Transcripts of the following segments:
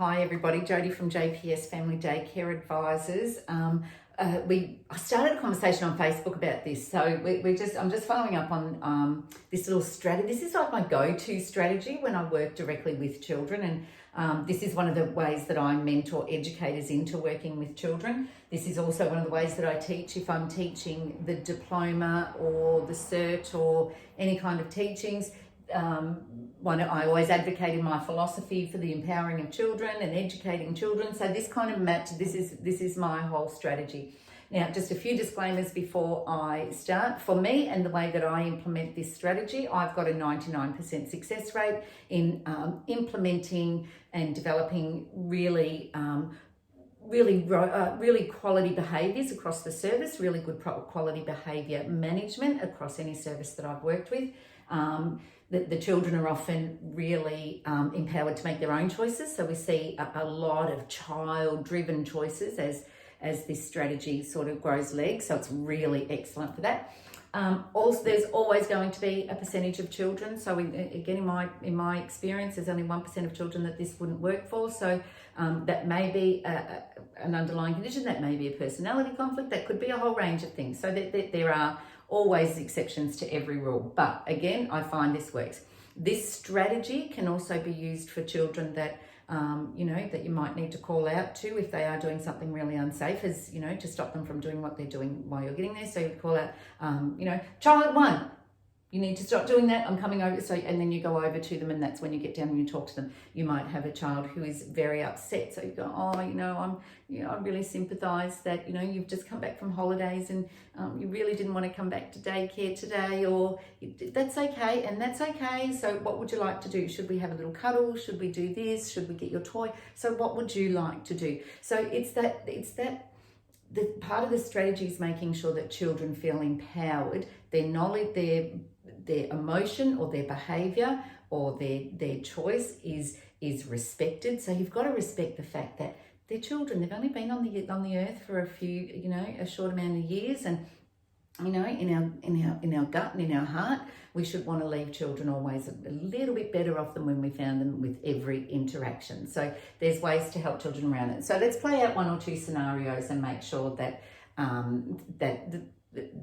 Hi everybody, Jodie from JPS Family Daycare Advisors. I started a conversation on Facebook about this, so I'm just following up on this little strategy. This is like my go-to strategy when I work directly with children, and this is one of the ways that I mentor educators into working with children. This is also one of the ways that I teach if I'm teaching the diploma or the cert or any kind of teachings. I always advocate in my philosophy for the empowering of children and educating children. So this kind of this is my whole strategy. Now, just a few disclaimers before I start. For me and the way that I implement this strategy, I've got a 99% success rate in implementing and developing really quality behaviours across the service, really good quality behaviour management across any service that I've worked with. The children are often really empowered to make their own choices. So we see a lot of child-driven choices as this strategy sort of grows legs. So it's really excellent for that. Also, there's always going to be a percentage of children. So again, in my experience, there's only 1% of children that this wouldn't work for. So that may be an underlying condition. That may be a personality conflict. That could be a whole range of things. So there are always exceptions to every rule. But again, I find this works. This strategy can also be used for children that that you might need to call out to if they are doing something really unsafe, as to stop them from doing what they're doing while you're getting there. So you call out, child one, you need to stop doing that. I'm coming over. So, and then you go over to them, and that's when you get down and you talk to them. You might have a child who is very upset. So you go, I really sympathise that, you've just come back from holidays and you really didn't want to come back to daycare today, or that's okay. And that's okay. So what would you like to do? Should we have a little cuddle? Should we do this? Should we get your toy? So what would you like to do? So it's that the part of the strategy is making sure that children feel empowered, their knowledge, their emotion or their behaviour or their choice is respected. So you've got to respect the fact that they're children. They've only been on the earth for a short amount of years, and in our gut and in our heart, we should want to leave children always a little bit better off than when we found them with every interaction. So there's ways to help children around it. So let's play out one or two scenarios and make sure that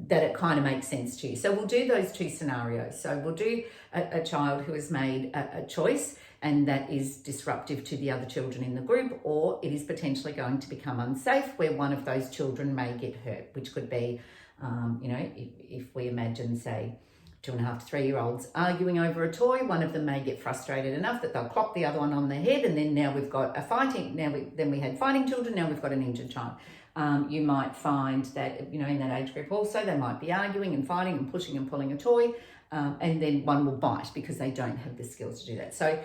that it kind of makes sense to you. So we'll do those two scenarios. So we'll do a child who has made a choice and that is disruptive to the other children in the group, or it is potentially going to become unsafe where one of those children may get hurt, which could be, if we imagine, say, 2.5 to 3-year-olds arguing over a toy, one of them may get frustrated enough that they'll clock the other one on the head, and then now we've got a fighting. Then we had fighting children. Now we've got an injured child. You might find that in that age group also they might be arguing and fighting and pushing and pulling a toy, and then one will bite because they don't have the skills to do that. So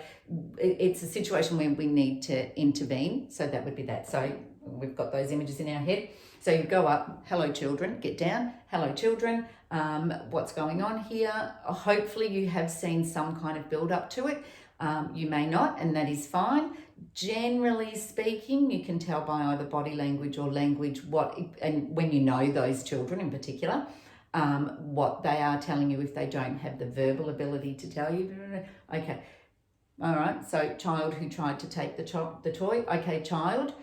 it's a situation where we need to intervene. So that would be that. So we've got those images in our head. So you go up, hello children, get down, hello children, what's going on here? Hopefully you have seen some kind of build up to it. You may not, and that is fine. Generally speaking, you can tell by either body language or language and when you know those children in particular, what they are telling you if they don't have the verbal ability to tell you. Okay. All right. So child who tried to take the toy. Okay, child.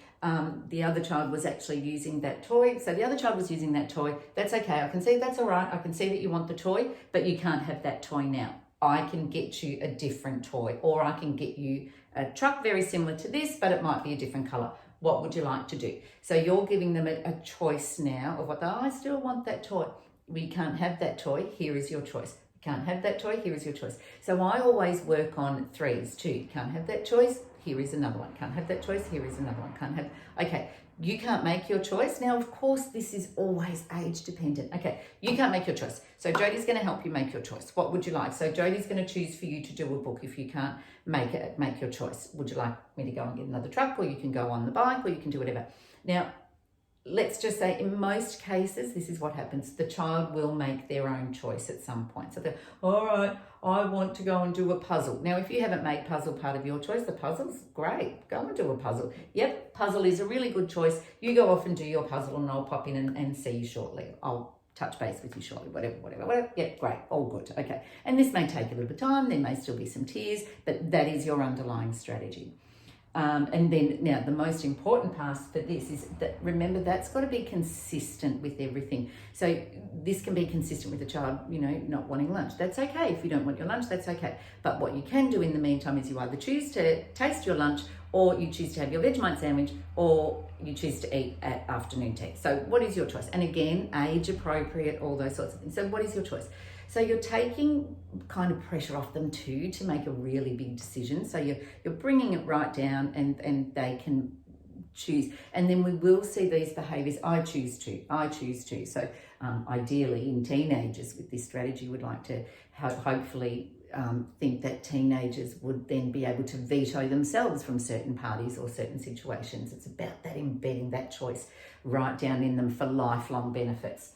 The other child was actually using that toy. So the other child was using that toy. That's okay. I can see that's all right. I can see that you want the toy, but you can't have that toy now. I can get you a different toy, or I can get you a truck very similar to this, but it might be a different colour. What would you like to do? So you're giving them a choice now of I still want that toy. We can't have that toy. Here is your choice. Can't have that toy. Here is your choice. So I always work on 3s too. Can't have that choice. Here is another one. Can't have that choice. Here is another one. Can't have. Okay. You can't make your choice. Now, of course, this is always age dependent. Okay, you can't make your choice. So Jodie's going to help you make your choice. What would you like? So Jodie's going to choose for you to do a book if you can't make your choice. Would you like me to go and get another truck, or you can go on the bike, or you can do whatever. Now, let's just say in most cases, this is what happens. The child will make their own choice at some point. So they're, all right, I want to go and do a puzzle. Now, if you haven't made puzzle part of your choice, the puzzle's great. Go and do a puzzle. Yep, puzzle is a really good choice. You go off and do your puzzle, and I'll pop in and see you shortly. I'll touch base with you shortly, whatever. Yep, great, all good, okay. And this may take a little bit of time. There may still be some tears, but that is your underlying strategy. And then now the most important part for this is that, remember, that's got to be consistent with everything. So this can be consistent with the child, not wanting lunch. That's okay. If you don't want your lunch, that's okay. But what you can do in the meantime is you either choose to taste your lunch, or you choose to have your Vegemite sandwich, or you choose to eat at afternoon tea. So what is your choice? And again, age appropriate, all those sorts of things. So what is your choice? So you're taking kind of pressure off them too to make a really big decision. So you're bringing it right down, and they can choose. And then we will see these behaviours. I choose to. So ideally in teenagers with this strategy, would like to hopefully think that teenagers would then be able to veto themselves from certain parties or certain situations. It's about that embedding that choice right down in them for lifelong benefits.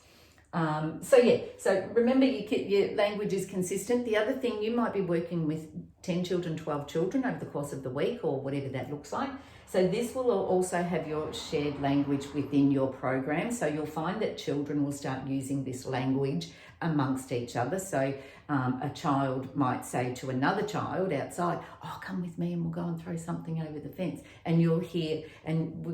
So remember, your language is consistent. The other thing, you might be working with 10 children, 12 children over the course of the week, or whatever that looks like. So this will also have your shared language within your program. So you'll find that children will start using this language amongst each other. So a child might say to another child outside, "Oh, come with me and we'll go and throw something over the fence." And you'll hear, and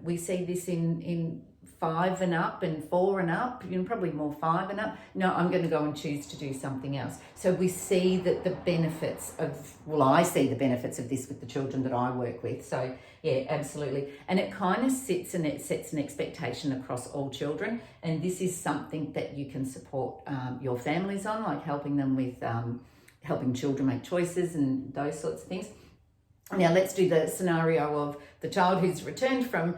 we see this in 5 and up and 4 and up, probably more 5 and up. No, I'm going to go and choose to do something else. So we see that I see the benefits of this with the children that I work with. So yeah, absolutely. And it kind of sets an expectation across all children. And this is something that you can support your families on, like helping them with helping children make choices and those sorts of things. Now let's do the scenario of the child who's returned from,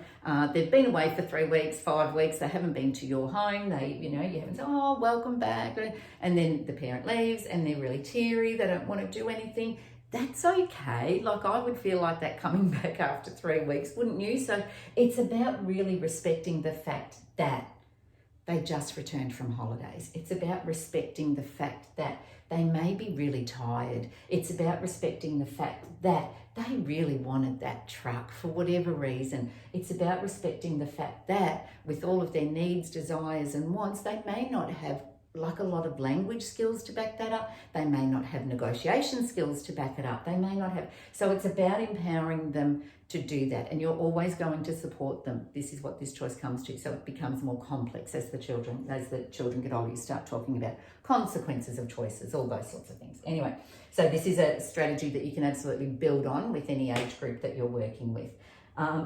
they've been away for 3 weeks, 5 weeks, they haven't been to your home, you haven't said, "Oh, welcome back," and then the parent leaves and they're really teary, they don't want to do anything. That's okay. Like, I would feel like that coming back after 3 weeks, wouldn't you? So it's about really respecting the fact that they just returned from holidays. It's about respecting the fact that they may be really tired. It's about respecting the fact that they really wanted that truck for whatever reason. It's about respecting the fact that with all of their needs, desires and wants, they may not have like a lot of language skills to back that up. They may not have negotiation skills to back it up. They may not have. So it's about empowering them to do that. And you're always going to support them. This is what this choice comes to. So it becomes more complex as the children get older. You start talking about consequences of choices, all those sorts of things. Anyway, so this is a strategy that you can absolutely build on with any age group that you're working with.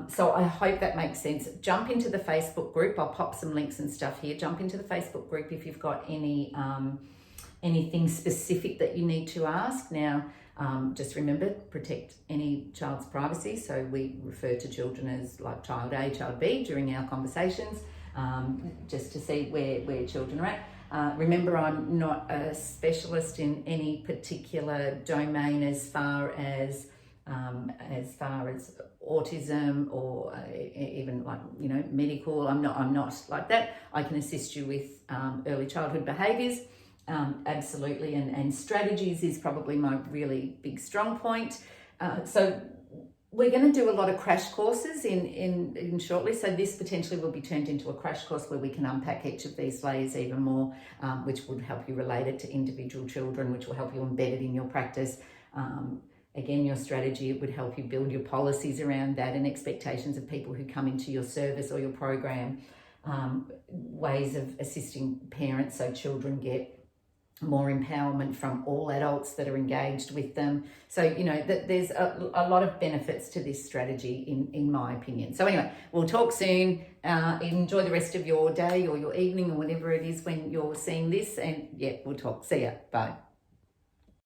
So I hope that makes sense. Jump into the Facebook group. I'll pop some links and stuff here. Jump into the Facebook group if you've got anything specific that you need to ask. Now, just remember, protect any child's privacy. So we refer to children as like child A, child B during our conversations, just to see where children are at. Remember, I'm not a specialist in any particular domain as far as autism or even like medical. I'm not like that. I can assist you with early childhood behaviours, absolutely, and strategies is probably my really big strong point. So we're going to do a lot of crash courses in shortly. So this potentially will be turned into a crash course where we can unpack each of these layers even more, which would help you relate it to individual children, which will help you embed it in your practice. Again, your strategy, it would help you build your policies around that and expectations of people who come into your service or your program, ways of assisting parents so children get more empowerment from all adults that are engaged with them. So, that there's a lot of benefits to this strategy in my opinion. So anyway, we'll talk soon. Enjoy the rest of your day or your evening or whatever it is when you're seeing this. And yeah, we'll talk. See ya. Bye.